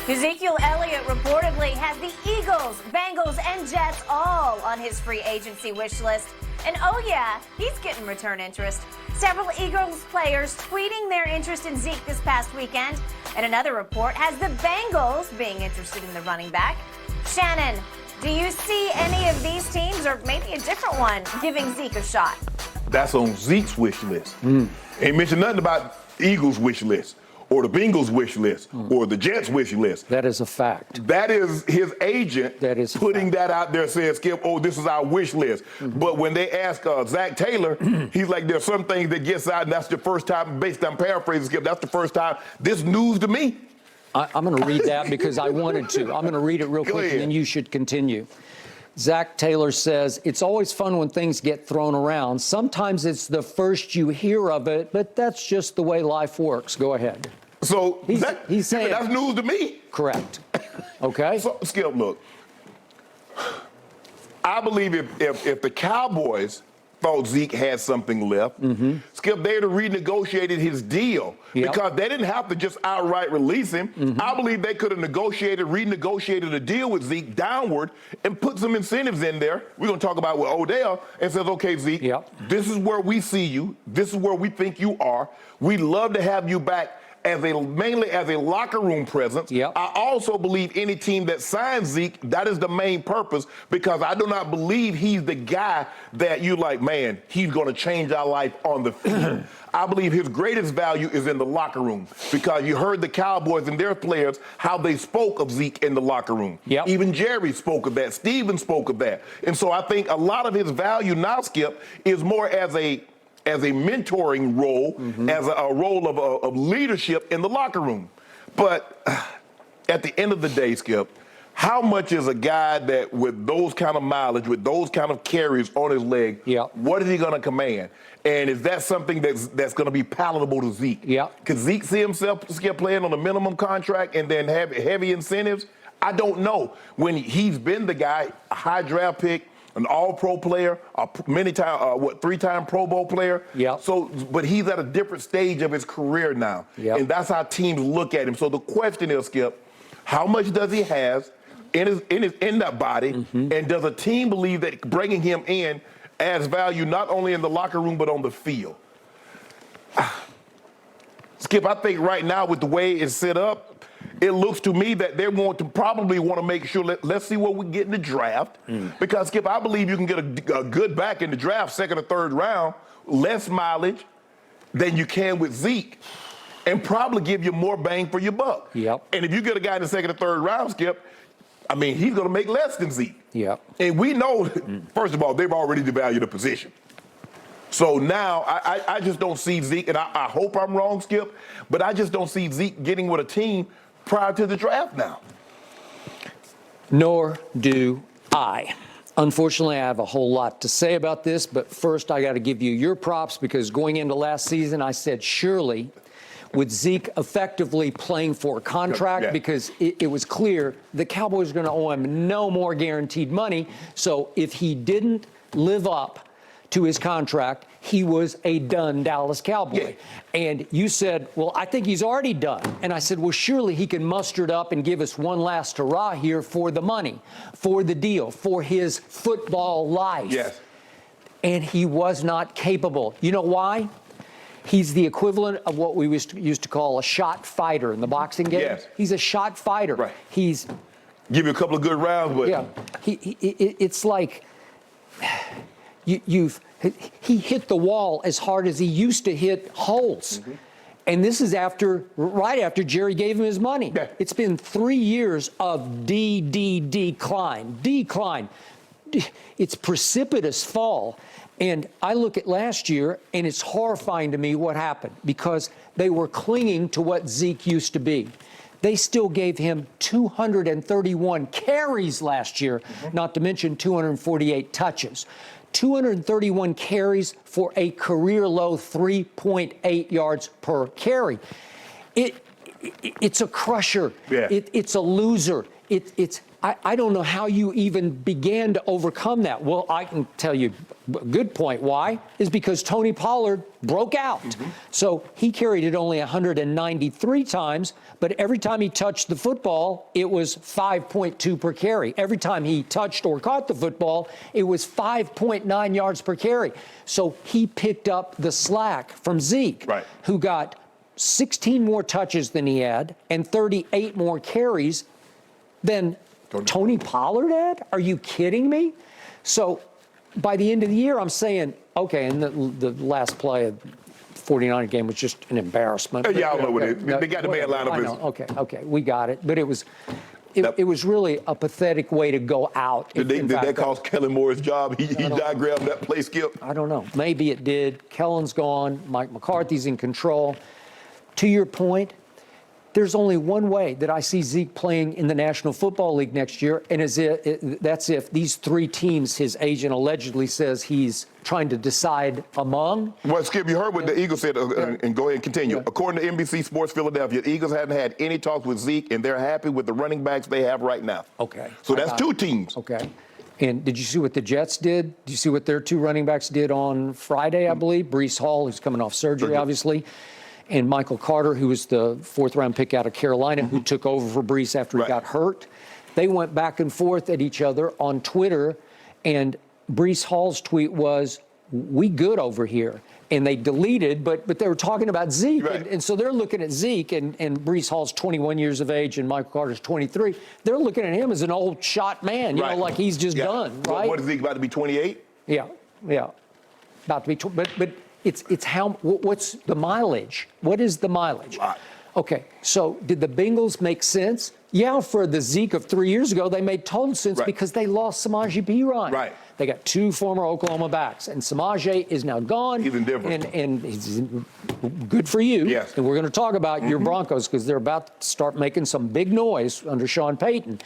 Ezekiel Elliott reportedly has the Eagles, Bengals, and Jets all on his free agency wish list. And oh yeah, he's getting return interest. Several Eagles players tweeting their interest in Zeke this past weekend. And another report has the Bengals being interested in the running back. Shannon, do you see any of these teams, or maybe a different one, giving Zeke a shot? That's on Zeke's wish list. Ain't mentioned nothing about Eagles' wish list, or the Bengals' wish list, or the Jets' wish list. That is a fact. That is his agent That is putting that out there saying, Skip, oh, this is our wish list. But when they ask Zach Taylor, he's like, there's some things that gets out, and that's the first time, based on paraphrasing, Skip, that's the first time this news to me. I'm going to read that because I wanted to. I'm going to read it real quick, and then you should continue. Zach Taylor says, it's always fun when things get thrown around. Sometimes it's the first you hear of it, but that's just the way life works. Go ahead. So he's saying that's news to me. Correct. Okay. So, Skip, look, I believe if the Cowboys thought Zeke had something left, Skip, they'd have renegotiated his deal because they didn't have to just outright release him. I believe they could have renegotiated a deal with Zeke downward and put some incentives in there. We're going to talk about with Odell and says, okay, Zeke, this is where we see you. This is where we think you are. We'd love to have you back mainly as a locker room presence. I also believe any team that signs Zeke, that is the main purpose, because I do not believe he's the guy that you like, man, he's going to change our life on the field. I believe his greatest value is in the locker room, because you heard the Cowboys and their players, how they spoke of Zeke in the locker room. Even Jerry spoke of that. Steven spoke of that. And so I think a lot of his value now, Skip, is more as a mentoring role, as a role of leadership in the locker room. But at the end of the day, Skip, how much is a guy that with those kind of mileage, with those kind of carries on his leg, what is he going to command? And is that something that's going to be palatable to Zeke? Could Zeke see himself, Skip, playing on a minimum contract and then have heavy incentives? I don't know. When he's been the guy, a high draft pick, an all-pro player, three-time Pro Bowl player. So, but he's at a different stage of his career now. And that's how teams look at him. So the question is, Skip, how much does he have in that body? And does a team believe that bringing him in adds value not only in the locker room but on the field? Skip, I think right now with the way it's set up, it looks to me that they probably want to make sure, let's see what we get in the draft. Because, Skip, I believe you can get a good back in the draft, second or third round, less mileage than you can with Zeke, and probably give you more bang for your buck. And if you get a guy in the second or third round, Skip, I mean, he's going to make less than Zeke. And we know, first of all, they've already devalued the position. So now I just don't see Zeke, and I hope I'm wrong, Skip, but I just don't see Zeke getting with a team prior to the draft now. Nor do I. Unfortunately, I have a whole lot to say about this, but first I got to give you your props, because going into last season, I said surely with Zeke effectively playing for a contract, because it was clear the Cowboys were going to owe him no more guaranteed money. So if he didn't live up to his contract, he was a done Dallas Cowboy. And you said, well, I think he's already done. And I said, well, surely he can muster it up and give us one last hurrah here for the money, for the deal, for his football life. And he was not capable. You know why? He's the equivalent of what we used to call a shot fighter in the boxing game. He's a shot fighter. He's give you a couple of good rounds, but it's like he hit the wall as hard as he used to hit holes. And this is right after Jerry gave him his money. It's been 3 years of decline. It's precipitous fall. And I look at last year, and it's horrifying to me what happened, because they were clinging to what Zeke used to be. They still gave him 231 carries last year, not to mention 248 touches. 231 carries for a career low 3.8 yards per carry. it's a crusher. Yeah. It's a loser. I don't know how you even began to overcome that. Well, I can tell you a good point. Why? Is because Tony Pollard broke out. So he carried it only 193 times, but every time he touched the football, it was 5.2 per carry. Every time he touched or caught the football, it was 5.9 yards per carry. So he picked up the slack from Zeke, right, who got 16 more touches than he had and 38 more carries than Tony Pollard had? Are you kidding me? So by the end of the year, I'm saying, okay, and the last play of the 49er game was just an embarrassment. Yeah, I know what it is. They got the man line up. Okay, we got it. But it was really a pathetic way to go out. Did that cost Kellen Moore his job? He diagrammed that play, Skip? I don't know. Maybe it did. Kellen's gone. Mike McCarthy's in control. To your point, there's only one way that I see Zeke playing in the National Football League next year, and that's if these three teams his agent allegedly says he's trying to decide among. Well, Skip, you heard what the Eagles said, and go ahead and continue. Yeah. According to NBC Sports Philadelphia, the Eagles haven't had any talks with Zeke, and they're happy with the running backs they have right now. Okay. So that's two teams. Okay. And did you see what the Jets did? Did you see what their two running backs did on Friday, I believe? Breece Hall, who's coming off surgery, obviously. And Michael Carter, who was the fourth-round pick out of Carolina, who took over for Breece after he got hurt. They went back and forth at each other on Twitter, and Breece Hall's tweet was, "We good over here." And they deleted, but they were talking about Zeke. Right. And so they're looking at Zeke, and Breece Hall's 21 years of age, and Michael Carter's 23. They're looking at him as an old shot man, you know, like he's just done, right? What is Zeke, about to be 28? Yeah. About to be, but it's how, what's the mileage? What is the mileage? Okay, so did the Bengals make sense? Yeah, for the Zeke of 3 years ago, they made total sense because they lost Samaje Perine. Right. They got two former Oklahoma backs, and Samaje is now gone. He's indifferent. And he's good for you. Yes. And we're going to talk about your Broncos because they're about to start making some big noise under Sean Payton.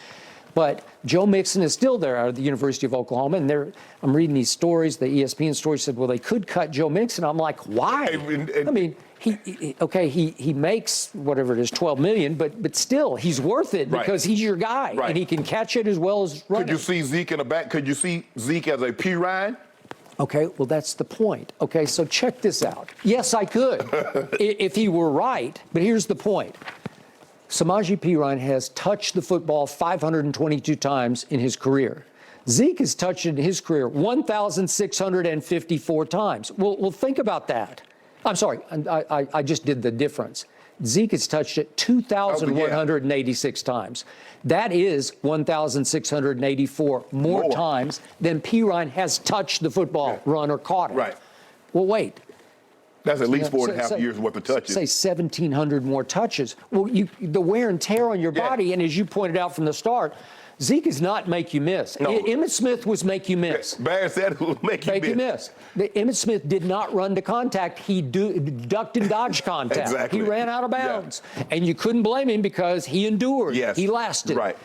But Joe Mixon is still there out of the University of Oklahoma, and I'm reading these stories. The ESPN story said, well, they could cut Joe Mixon. I'm like, why? I mean, he makes whatever it is, $12 million, but still, he's worth it because he's your guy, and he can catch it as well as run. Could you see Zeke in the back? Could you see Zeke as a Perine? Okay, well, that's the point. Okay, so check this out. Yes, I could, if he were right, but here's the point. Samaje Perine has touched the football 522 times in his career. Zeke has touched it in his career 1,654 times. Well, think about that. I'm sorry, I just did the difference. Zeke has touched it 2,186 times. That is 1,684 more times than Perine has touched the football, run or caught it. Right. Well, wait. That's at least 4.5 years worth of touches. Say 1,700 more touches. Well, the wear and tear on your body, and as you pointed out from the start, Zeke does not make you miss. No. Emmitt Smith was make you miss. Barry said it will make you miss. Emmitt Smith did not run to contact. He ducked and dodged contact. Exactly. He ran out of bounds. Yeah. And you couldn't blame him because he endured. Yes. He lasted. Right.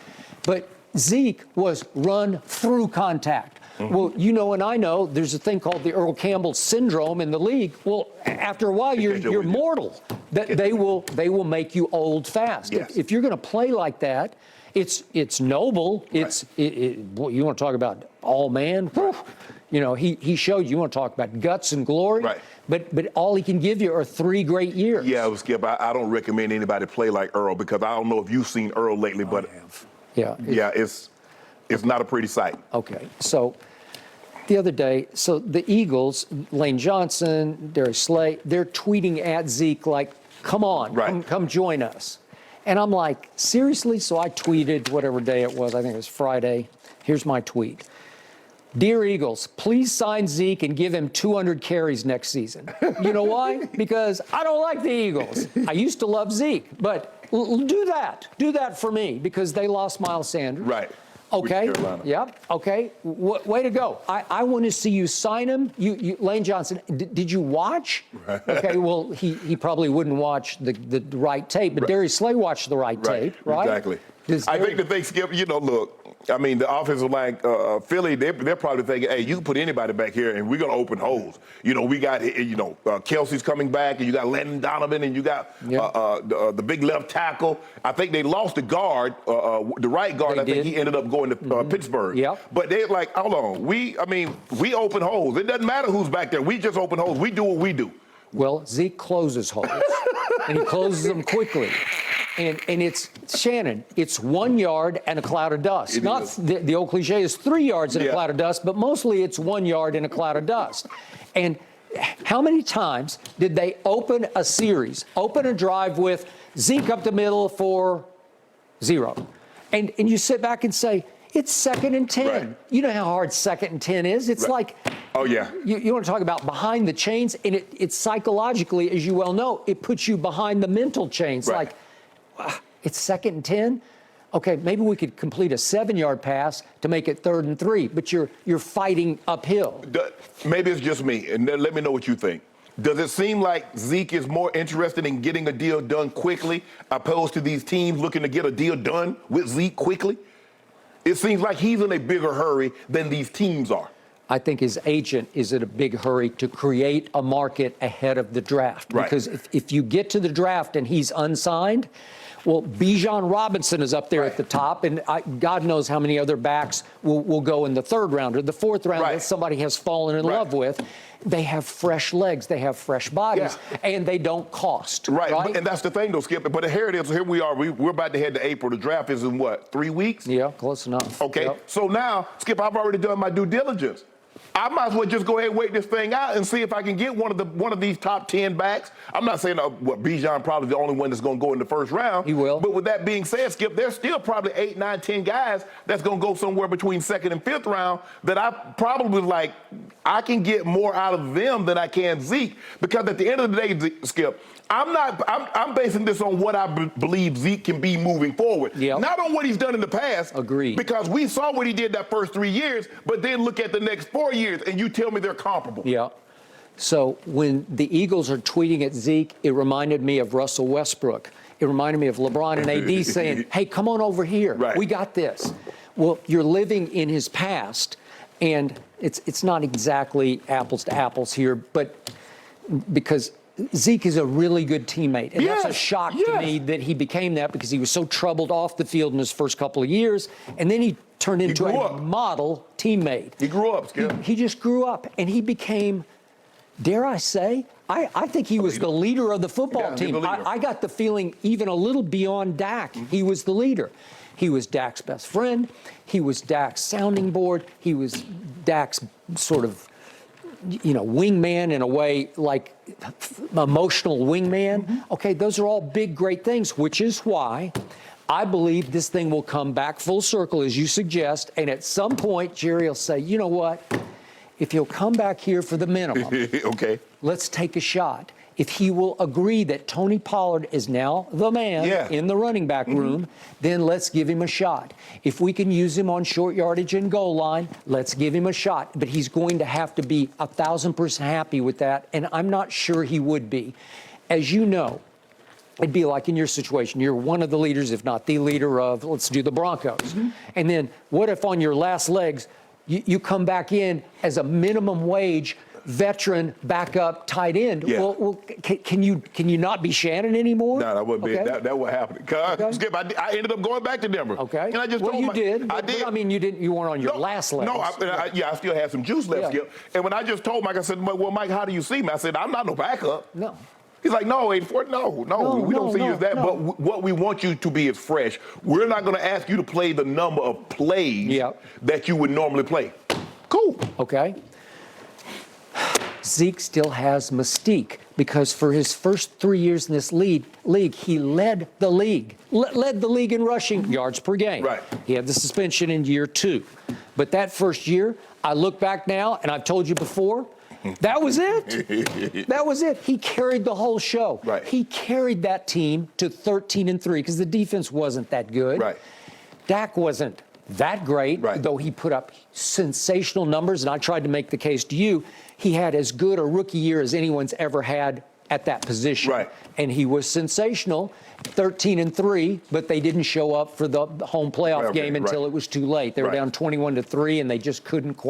But Zeke was run through contact. Well, you know, and I know there's a thing called the Earl Campbell syndrome in the league. Well, after a while, you're mortal. They will make you old fast. Yes. If you're going to play like that, it's noble. You want to talk about all man? You know, he showed you want to talk about guts and glory. Right. But all he can give you are 3 great years. Yeah, Skip. I don't recommend anybody play like Earl because I don't know if you've seen Earl lately, but it's not a pretty sight. Okay, so the other day, so the Eagles, Lane Johnson, Darius Slay, they're tweeting at Zeke like, come on, come join us. And I'm like, seriously? So I tweeted whatever day it was, I think it was Friday. Here's my tweet. Dear Eagles, please sign Zeke and give him 200 carries next season. You know why? Because I don't like the Eagles. I used to love Zeke, but do that. Do that for me because they lost Miles Sanders. Right. Okay. Yep. Okay. Way to go. I want to see you sign him. You Lane Johnson. Did you watch? Right. Okay. Well, he probably wouldn't watch the right tape, but Darius Slay watched the right tape, right? Exactly. I think the thing, Skip. You know, look, I mean, the offensive line, Philly, they're probably thinking, hey, you can put anybody back here and we're going to open holes. You know, we got, Kelsey's coming back, and you got Landon Donovan, and you got the big left tackle. I think they lost the guard, the right guard. I think he ended up going to Pittsburgh. Yep. But they're like, hold on, we open holes. It doesn't matter who's back there. We just open holes. We do what we do. Well, Zeke closes holes, and he closes them quickly. And it's, Shannon, it's 1 yard and a cloud of dust. The old cliche is 3 yards and a cloud of dust, but mostly it's 1 yard and a cloud of dust. And how many times did they open a series, open a drive with Zeke up the middle for 0? And you sit back and say, it's 2nd and 10. Right. You know how hard 2nd and 10 is? It's like, oh, yeah. You want to talk about behind the chains, and it's psychologically, as you well know, it puts you behind the mental chains. Right. Like, it's 2nd and 10. Okay, maybe we could complete a 7-yard pass to make it 3rd and 3, but you're fighting uphill. Maybe it's just me, and then let me know what you think. Does it seem like Zeke is more interested in getting a deal done quickly, opposed to these teams looking to get a deal done with Zeke quickly? It seems like he's in a bigger hurry than these teams are. I think his agent is in a big hurry to create a market ahead of the draft. Right. Because if you get to the draft and he's unsigned, well, Bijan Robinson is up there at the top, and God knows how many other backs will go in the 3rd round or the 4th round that somebody has fallen in love with. They have fresh legs, they have fresh bodies, and they don't cost. Right, and that's the thing, though, Skip. But here it is. Here we are. We're about to head to April. The draft is in what, 3 weeks? Yeah, close enough. Okay, so now, Skip, I've already done my due diligence. I might as well just go ahead and wait this thing out and see if I can get one of these top 10 backs. I'm not saying Bijan probably the only one that's going to go in the 1st round. He will. But with that being said, Skip, there's still probably 8, 9, 10 guys that's going to go somewhere between 2nd and 5th round that I probably like. I can get more out of them than I can Zeke, because at the end of the day, Skip, I'm basing this on what I believe Zeke can be moving forward. Not on what he's done in the past. Agreed. Because we saw what he did that first 3 years, but then look at the next 4 years and you tell me they're comparable. Yeah. So when the Eagles are tweeting at Zeke, it reminded me of Russell Westbrook. It reminded me of LeBron and AD saying, hey, come on over here. Right. We got this. Well, you're living in his past, and it's not exactly apples to apples here, but because Zeke is a really good teammate. And that's a shock to me that he became that, because he was so troubled off the field in his first couple of years. And then he turned into a model teammate. He grew up, Skip. He just grew up, and he became, dare I say, I think he was the leader of the football team. I got the feeling even a little beyond Dak, he was the leader. He was Dak's best friend. He was Dak's sounding board. He was Dak's sort of, wingman in a way, like emotional wingman. Okay, those are all big, great things, which is why I believe this thing will come back full circle, as you suggest, and at some point, Jerry will say, you know what? If he'll come back here for the minimum, okay, let's take a shot. If he will agree that Tony Pollard is now the man in the running back room, then let's give him a shot. If we can use him on short yardage and goal line, let's give him a shot. But he's going to have to be 1,000% happy with that, and I'm not sure he would be. As you know, it'd be like in your situation, you're one of the leaders, if not the leader of, let's do the Broncos. And then what if on your last legs, you come back in as a minimum wage veteran backup tight end? Well, can you not be Shannon anymore? No, that wouldn't be. That would happen. Skip, I ended up going back to Denver. Okay. And I just you did. I did. I mean, you weren't on your last leg. No, I still had some juice left, Skip. And when I just told Mike, I said, well, Mike, how do you see me? I said, I'm not no backup. No. He's like, no, 84, no, we don't see you as that. But what we want you to be is fresh. We're not going to ask you to play the number of plays that you would normally play. Cool. Okay. Zeke still has mystique, because for his first 3 years in this league, he led the league. Led the league in rushing yards per game. Right. He had the suspension in year 2. But that first year, I look back now, and I've told you before, that was it. That was it. He carried the whole show. Right. He carried that team to 13-3 because the defense wasn't that good. Right. Dak wasn't that great, though he put up sensational numbers, and I tried to make the case to you, he had as good a rookie year as anyone's ever had at that position. Right. And he was sensational, 13-3, but they didn't show up for the home playoff game until it was too late. They were down 21-3, and they just couldn't